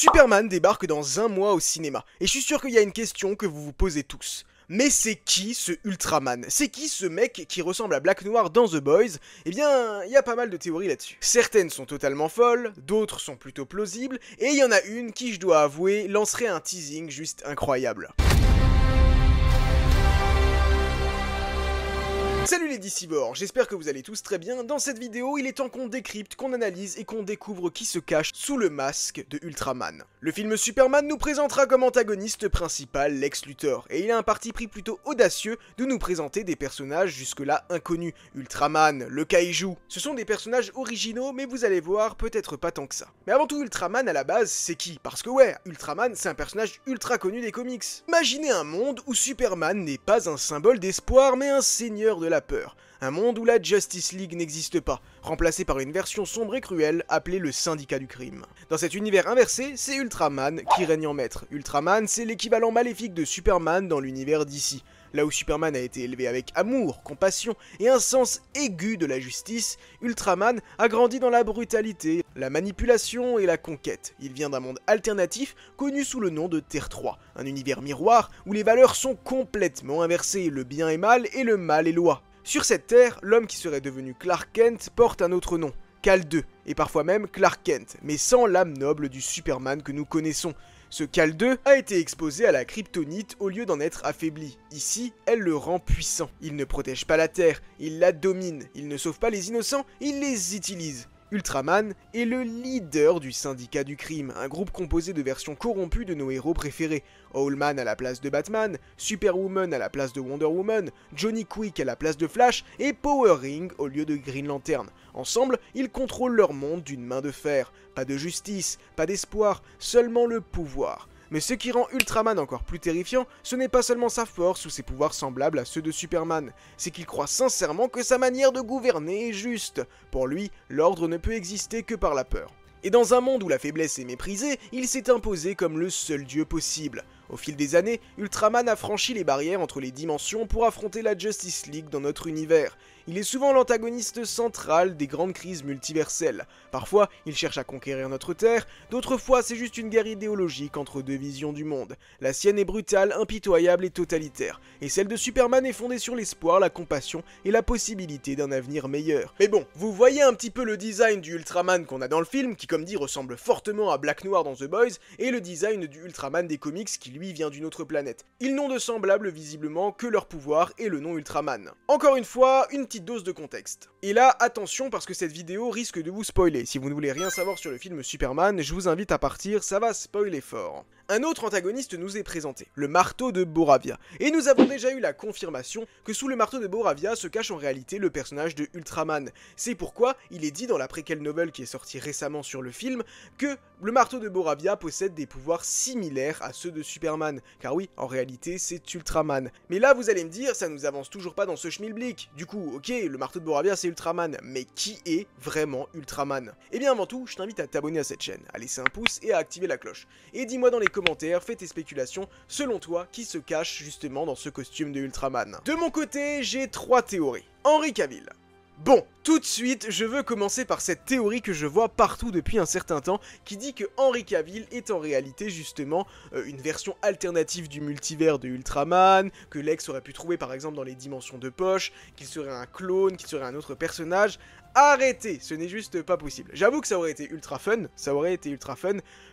Superman débarque dans un mois au cinéma, et je suis sûr qu'il y a une question que vous vous posez tous. Mais c'est qui ce Ultraman? C'est qui ce mec qui ressemble à Black Noir dans The Boys? Eh bien, il y a pas mal de théories là-dessus. Certaines sont totalement folles, d'autres sont plutôt plausibles, et il y en a une qui, je dois avouer, lancerait un teasing juste incroyable. Salut les Dicivores, j'espère que vous allez tous très bien. Dans cette vidéo, il est temps qu'on décrypte, qu'on analyse et qu'on découvre qui se cache sous le masque de Ultraman. Le film Superman nous présentera comme antagoniste principal Lex Luthor, et il a un parti pris plutôt audacieux de nous présenter des personnages jusque-là inconnus. Ultraman, le Kaiju, ce sont des personnages originaux, mais vous allez voir, peut-être pas tant que ça. Mais avant tout, Ultraman à la base, c'est qui? Parce que ouais, Ultraman c'est un personnage ultra connu des comics. Imaginez un monde où Superman n'est pas un symbole d'espoir, mais un seigneur de la peur. Un monde où la Justice League n'existe pas, remplacé par une version sombre et cruelle appelée le Syndicat du Crime. Dans cet univers inversé, c'est Ultraman qui règne en maître. Ultraman, c'est l'équivalent maléfique de Superman dans l'univers d'ici. Là où Superman a été élevé avec amour, compassion et un sens aigu de la justice, Ultraman a grandi dans la brutalité, la manipulation et la conquête. Il vient d'un monde alternatif connu sous le nom de Terre 3, un univers miroir où les valeurs sont complètement inversées, le bien est mal et le mal est loi. Sur cette terre, l'homme qui serait devenu Clark Kent porte un autre nom, Kal 2, et parfois même Clark Kent, mais sans l'âme noble du Superman que nous connaissons. Ce Kal 2 a été exposé à la kryptonite au lieu d'en être affaibli. Ici, elle le rend puissant. Il ne protège pas la Terre, il la domine. Il ne sauve pas les innocents, il les utilise. Ultraman est le leader du Syndicat du Crime, un groupe composé de versions corrompues de nos héros préférés. Owlman à la place de Batman, Superwoman à la place de Wonder Woman, Johnny Quick à la place de Flash et Power Ring au lieu de Green Lantern. Ensemble, ils contrôlent leur monde d'une main de fer. Pas de justice, pas d'espoir, seulement le pouvoir. Mais ce qui rend Ultraman encore plus terrifiant, ce n'est pas seulement sa force ou ses pouvoirs semblables à ceux de Superman, c'est qu'il croit sincèrement que sa manière de gouverner est juste. Pour lui, l'ordre ne peut exister que par la peur. Et dans un monde où la faiblesse est méprisée, il s'est imposé comme le seul dieu possible. Au fil des années, Ultraman a franchi les barrières entre les dimensions pour affronter la Justice League dans notre univers. Il est souvent l'antagoniste central des grandes crises multiverselles. Parfois, il cherche à conquérir notre Terre, d'autres fois c'est juste une guerre idéologique entre deux visions du monde. La sienne est brutale, impitoyable et totalitaire, et celle de Superman est fondée sur l'espoir, la compassion et la possibilité d'un avenir meilleur. Mais bon, vous voyez un petit peu le design du Ultraman qu'on a dans le film, qui comme dit ressemble fortement à Black Noir dans The Boys, et le design du Ultraman des comics qui lui vient d'une autre planète. Ils n'ont de semblable visiblement que leur pouvoir et le nom Ultraman. Encore une fois, une petite dose de contexte. Et là, attention parce que cette vidéo risque de vous spoiler. Si vous ne voulez rien savoir sur le film Superman, je vous invite à partir, ça va spoiler fort. Un autre antagoniste nous est présenté, le marteau de Boravia. Et nous avons déjà eu la confirmation que sous le marteau de Boravia se cache en réalité le personnage de Ultraman. C'est pourquoi il est dit dans la préquelle novel qui est sortie récemment sur le film que le marteau de Boravia possède des pouvoirs similaires à ceux de Superman. Car oui, en réalité, c'est Ultraman. Mais là, vous allez me dire, ça nous avance toujours pas dans ce schmilblick. Du coup, ok, le marteau de Boravia c'est Ultraman, mais qui est vraiment Ultraman? Eh bien avant tout, je t'invite à t'abonner à cette chaîne, à laisser un pouce et à activer la cloche. Et dis-moi dans les commentaires, fais tes spéculations, selon toi, qui se cache justement dans ce costume de Ultraman. De mon côté, j'ai 3 théories. Henry Cavill. Bon, tout de suite, je veux commencer par cette théorie que je vois partout depuis un certain temps, qui dit que Henry Cavill est en réalité justement une version alternative du multivers de Ultraman, que Lex aurait pu trouver par exemple dans les dimensions de poche, qu'il serait un clone, qu'il serait un autre personnage. Arrêtez, ce n'est juste pas possible. J'avoue que ça aurait été ultra fun,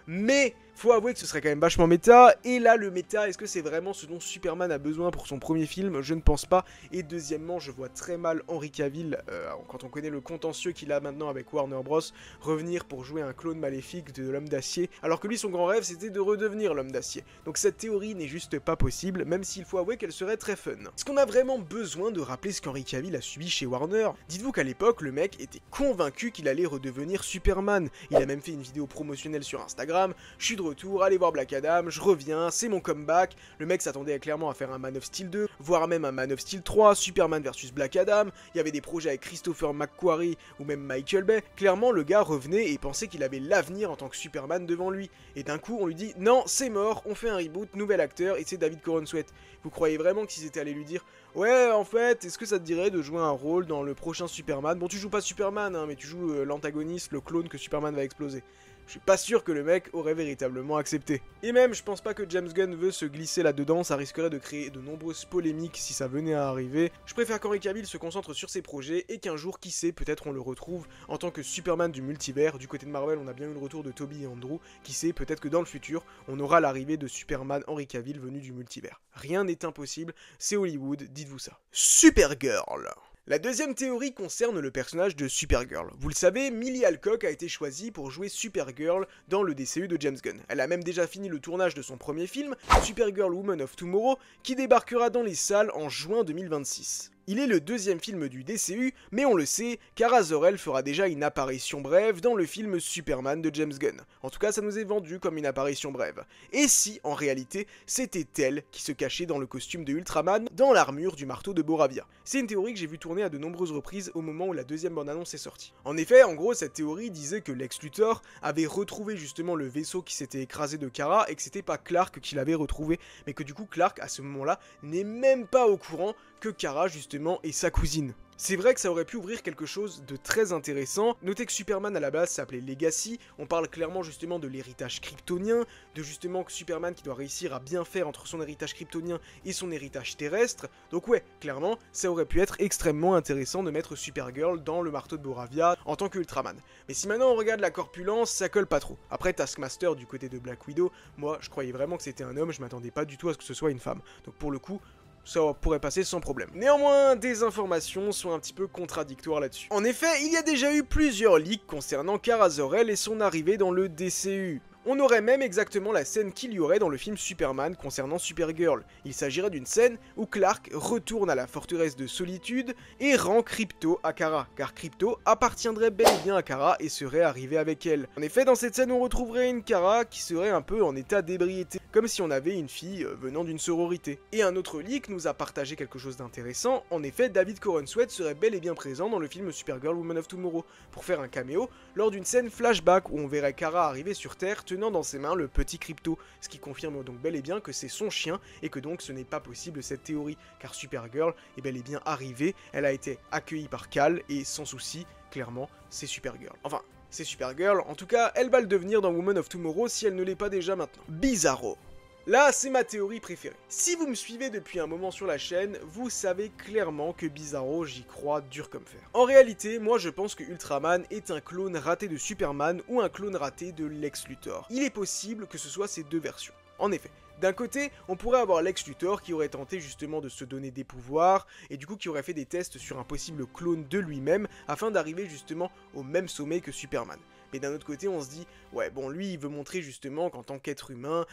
mais faut avouer que ce serait quand même vachement méta, et là le méta, est-ce que c'est vraiment ce dont Superman a besoin pour son premier film? Je ne pense pas, et deuxièmement, je vois très mal Henry Cavill, quand on connaît le contentieux qu'il a maintenant avec Warner Bros, revenir pour jouer un clone maléfique de l'homme d'acier, alors que lui son grand rêve c'était de redevenir l'homme d'acier. Donc cette théorie n'est juste pas possible, même s'il faut avouer qu'elle serait très fun. Est-ce qu'on a vraiment besoin de rappeler ce qu'Henry Cavill a subi chez Warner? Dites-vous qu'à l'époque, le mec était convaincu qu'il allait redevenir Superman. Il a même fait une vidéo promotionnelle sur Instagram, je suis de retour, allez voir Black Adam, je reviens, c'est mon comeback. Le mec s'attendait clairement à faire un Man of Steel 2, voire même un Man of Steel 3, Superman vs Black Adam, il y avait des projets avec Christopher McQuarrie ou même Michael Bay. Clairement le gars revenait et pensait qu'il avait l'avenir en tant que Superman devant lui. Et d'un coup on lui dit non c'est mort, on fait un reboot, nouvel acteur et c'est David Corenswet. Vous croyez vraiment qu'ils étaient allés lui dire ouais en fait est-ce que ça te dirait de jouer un rôle dans le prochain Superman? Bon tu joues pas Superman hein, mais tu joues l'antagoniste, le clone que Superman va exploser. je suis pas sûr que le mec aurait véritablement accepté. Et même, je pense pas que James Gunn veut se glisser là-dedans, ça risquerait de créer de nombreuses polémiques si ça venait à arriver. Je préfère qu'Henry Cavill se concentre sur ses projets et qu'un jour, qui sait, peut-être on le retrouve en tant que Superman du multivers. Du côté de Marvel, on a bien eu le retour de Toby et Andrew, qui sait, peut-être que dans le futur, on aura l'arrivée de Superman Henry Cavill venu du multivers. Rien n'est impossible, c'est Hollywood, dites-vous ça. Supergirl. La deuxième théorie concerne le personnage de Supergirl. Vous le savez, Millie Alcock a été choisie pour jouer Supergirl dans le DCU de James Gunn. Elle a même déjà fini le tournage de son premier film, Supergirl Woman of Tomorrow, qui débarquera dans les salles en juin 2026. Il est le deuxième film du DCU, mais on le sait, Kara Zor-El fera déjà une apparition brève dans le film Superman de James Gunn. En tout cas, ça nous est vendu comme une apparition brève. Et si, en réalité, c'était elle qui se cachait dans le costume de Ultraman, dans l'armure du marteau de Boravia? C'est une théorie que j'ai vu tourner à de nombreuses reprises au moment où la deuxième bande-annonce est sortie. En effet, en gros, cette théorie disait que Lex Luthor avait retrouvé justement le vaisseau qui s'était écrasé de Kara, et que c'était pas Clark qui l'avait retrouvé, mais que du coup Clark, à ce moment-là, n'est même pas au courant que Kara, justement, est sa cousine. C'est vrai que ça aurait pu ouvrir quelque chose de très intéressant. Notez que Superman à la base s'appelait Legacy, on parle clairement justement de l'héritage kryptonien, de justement que Superman qui doit réussir à bien faire entre son héritage kryptonien et son héritage terrestre. Donc ouais, clairement, ça aurait pu être extrêmement intéressant de mettre Supergirl dans le marteau de Boravia en tant qu'Ultraman. Mais si maintenant on regarde la corpulence, ça colle pas trop. Après Taskmaster du côté de Black Widow, moi je croyais vraiment que c'était un homme, je m'attendais pas du tout à ce que ce soit une femme. Donc pour le coup, ça pourrait passer sans problème. Néanmoins, des informations sont un petit peu contradictoires là-dessus. En effet, il y a déjà eu plusieurs leaks concernant Kara Zor-El et son arrivée dans le DCU. On aurait même exactement la scène qu'il y aurait dans le film Superman concernant Supergirl. Il s'agirait d'une scène où Clark retourne à la forteresse de Solitude et rend Krypto à Kara, car Krypto appartiendrait bel et bien à Kara et serait arrivé avec elle. En effet, dans cette scène, on retrouverait une Kara qui serait un peu en état d'ébriété, comme si on avait une fille venant d'une sororité. Et un autre leak nous a partagé quelque chose d'intéressant. En effet, David Corenswet serait bel et bien présent dans le film Supergirl Woman of Tomorrow pour faire un caméo lors d'une scène flashback où on verrait Kara arriver sur Terre tenant dans ses mains le petit Krypto, ce qui confirme donc bel et bien que c'est son chien et que donc ce n'est pas possible cette théorie, car Supergirl est bel et bien arrivée, elle a été accueillie par Kal et sans souci, clairement, c'est Supergirl. Enfin, c'est Supergirl, en tout cas, elle va le devenir dans Woman of Tomorrow si elle ne l'est pas déjà maintenant. Bizarro. Là, c'est ma théorie préférée. Si vous me suivez depuis un moment sur la chaîne, vous savez clairement que Bizarro, j'y crois dur comme fer. En réalité, moi je pense que Ultraman est un clone raté de Superman ou un clone raté de Lex Luthor. Il est possible que ce soit ces deux versions. En effet, d'un côté, on pourrait avoir Lex Luthor qui aurait tenté justement de se donner des pouvoirs, et du coup qui aurait fait des tests sur un possible clone de lui-même, afin d'arriver justement au même sommet que Superman. Mais d'un autre côté, on se dit, ouais, bon, lui, il veut montrer justement qu'en tant qu'être humain,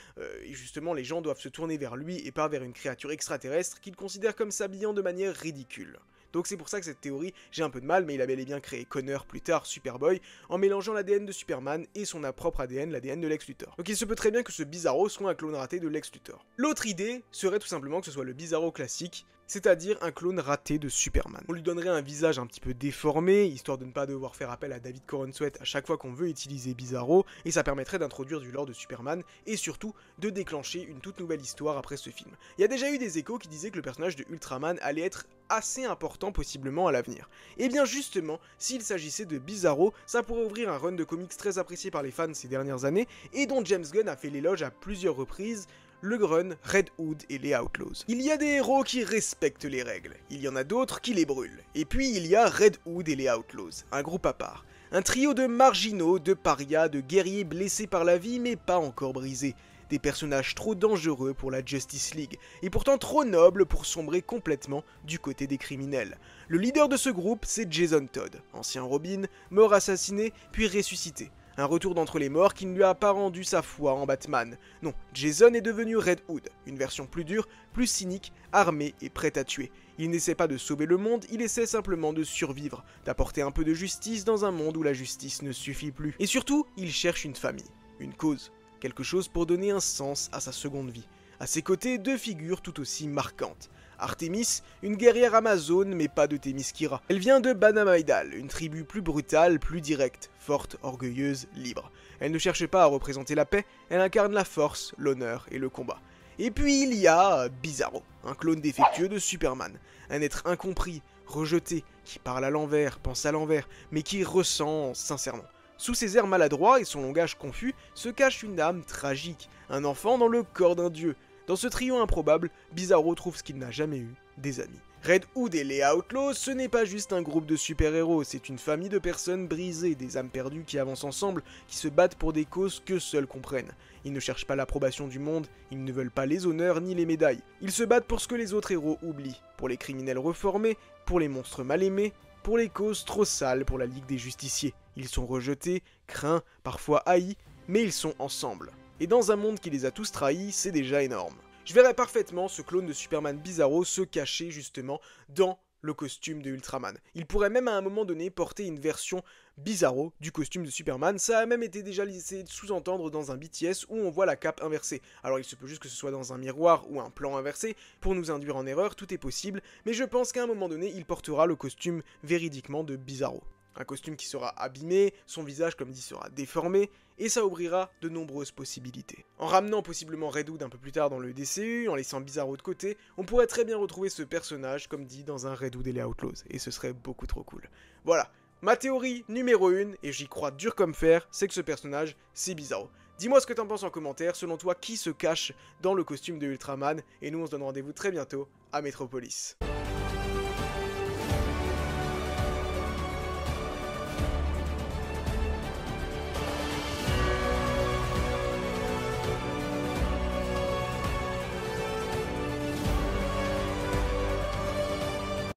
justement, les gens doivent se tourner vers lui et pas vers une créature extraterrestre qu'il considère comme s'habillant de manière ridicule. Donc c'est pour ça que cette théorie, j'ai un peu de mal, mais il a bel et bien créé Connor, plus tard Superboy, en mélangeant l'ADN de Superman et son propre ADN, l'ADN de Lex Luthor. Donc il se peut très bien que ce Bizarro soit un clone raté de Lex Luthor. L'autre idée serait tout simplement que ce soit le Bizarro classique, c'est-à-dire un clone raté de Superman. On lui donnerait un visage un petit peu déformé, histoire de ne pas devoir faire appel à David Corenswet à chaque fois qu'on veut utiliser Bizarro, et ça permettrait d'introduire du lore de Superman, et surtout de déclencher une toute nouvelle histoire après ce film. Il y a déjà eu des échos qui disaient que le personnage de Ultraman allait être assez important possiblement à l'avenir. Et bien justement, s'il s'agissait de Bizarro, ça pourrait ouvrir un run de comics très apprécié par les fans ces dernières années, et dont James Gunn a fait l'éloge à plusieurs reprises, le run Red Hood et les Outlaws. Il y a des héros qui respectent les règles, il y en a d'autres qui les brûlent. Et puis il y a Red Hood et les Outlaws, un groupe à part. Un trio de marginaux, de parias, de guerriers blessés par la vie mais pas encore brisés. Des personnages trop dangereux pour la Justice League, et pourtant trop nobles pour sombrer complètement du côté des criminels. Le leader de ce groupe, c'est Jason Todd, ancien Robin, mort assassiné, puis ressuscité. Un retour d'entre les morts qui ne lui a pas rendu sa foi en Batman. Non, Jason est devenu Red Hood, une version plus dure, plus cynique, armée et prête à tuer. Il n'essaie pas de sauver le monde, il essaie simplement de survivre, d'apporter un peu de justice dans un monde où la justice ne suffit plus. Et surtout, il cherche une famille, une cause, quelque chose pour donner un sens à sa seconde vie. À ses côtés, deux figures tout aussi marquantes. Artemis, une guerrière amazone mais pas de Themyscira. Elle vient de Banamaidal, une tribu plus brutale, plus directe, forte, orgueilleuse, libre. Elle ne cherche pas à représenter la paix, elle incarne la force, l'honneur et le combat. Et puis il y a Bizarro, un clone défectueux de Superman, un être incompris, rejeté, qui parle à l'envers, pense à l'envers, mais qui ressent sincèrement. Sous ses airs maladroits et son langage confus se cache une âme tragique, un enfant dans le corps d'un dieu. Dans ce trio improbable, Bizarro trouve ce qu'il n'a jamais eu, des amis. Red Hood et les Outlaws, ce n'est pas juste un groupe de super-héros, c'est une famille de personnes brisées, des âmes perdues qui avancent ensemble, qui se battent pour des causes que seuls comprennent. Ils ne cherchent pas l'approbation du monde, ils ne veulent pas les honneurs ni les médailles. Ils se battent pour ce que les autres héros oublient, pour les criminels reformés, pour les monstres mal aimés, pour les causes trop sales pour la Ligue des Justiciers. Ils sont rejetés, craints, parfois haïs, mais ils sont ensemble. Et dans un monde qui les a tous trahis, c'est déjà énorme. Je verrais parfaitement ce clone de Superman Bizarro se cacher justement dans le costume de Ultraman. Il pourrait même à un moment donné porter une version Bizarro du costume de Superman. Ça a même été déjà laissé sous-entendre dans un BTS où on voit la cape inversée. Alors il se peut juste que ce soit dans un miroir ou un plan inversé pour nous induire en erreur, tout est possible, mais je pense qu'à un moment donné il portera le costume véridiquement de Bizarro. Un costume qui sera abîmé, son visage comme dit sera déformé, et ça ouvrira de nombreuses possibilités. En ramenant possiblement Red Hood un peu plus tard dans le DCU, en laissant Bizarro de côté, on pourrait très bien retrouver ce personnage comme dit dans un Red Hood et les Outlaws, et ce serait beaucoup trop cool. Voilà, ma théorie numéro 1, et j'y crois dur comme fer, c'est que ce personnage, c'est Bizarro. Dis-moi ce que t'en penses en commentaire, selon toi qui se cache dans le costume de Ultraman, et nous on se donne rendez-vous très bientôt à Metropolis.